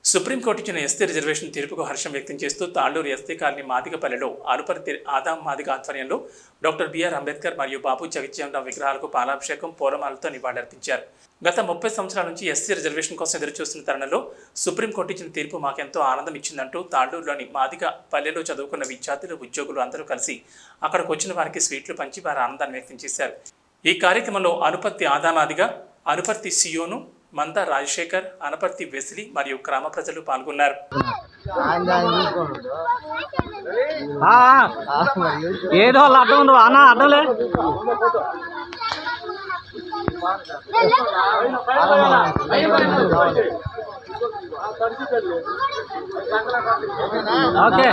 Supreme court ఇచ్చిన ST reservation తీర్పుకు హర్షం వ్యక్తం చేస్తూ తాళ్లూరు ఎస్టీ కాలనీ మాదిగపల్లెలో అనుపర్తి ఆదాం మాదిగ ఆధ్వర్యంలో డాక్టర్ బిఆర్ అంబేద్కర్ మరియు బాబు జగజ్జీవనరావు విగ్రహాలకు పాలాభిషేకం పూలమాలతో నివాళులర్పించారు. గత 30 సంవత్సరాల నుంచి ఎస్టీ రిజర్వేషన్ కోసం ఎదురుచూస్తున్న తరుణంలో సుప్రీంకోర్టు ఇచ్చిన తీర్పు మాకెంతో ఆనందం ఇచ్చిందంటూ తాళ్లూరులోని మాదిగ పల్లెలో చదువుకున్న విద్యార్థులు ఉద్యోగులు అందరూ కలిసి అక్కడికి వచ్చిన వారికి స్వీట్లు పంచి వారి ఆనందాన్ని వ్యక్తం చేశారు. ఈ కార్యక్రమంలో అనుపర్తి ఆదామాదిగ, అనుపర్తి సియోను, మంద రాజశేఖర్, అనపర్తి వెసిలి మరియు గ్రామ ప్రజలు పాల్గొన్నారు. ఏదో అడ్డం అన్న అడ్డంలే ఓకే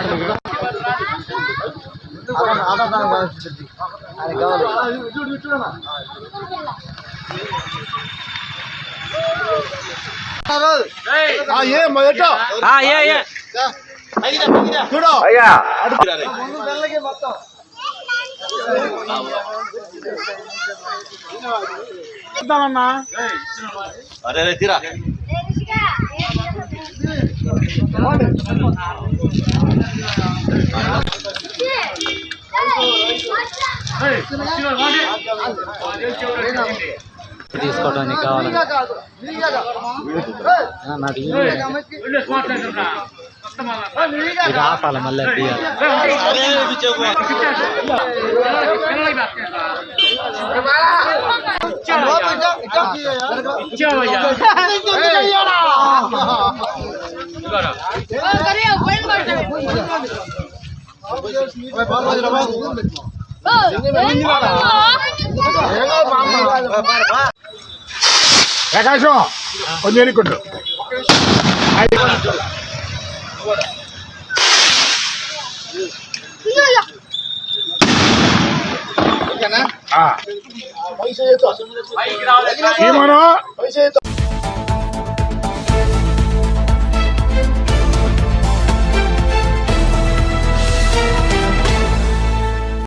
అరే తీరా తీసుకోవడానికి కావాలి నాకు ఇది ఆపాలి మళ్ళీ ప్రకాశం కొంచెం ఎన్నికుంటు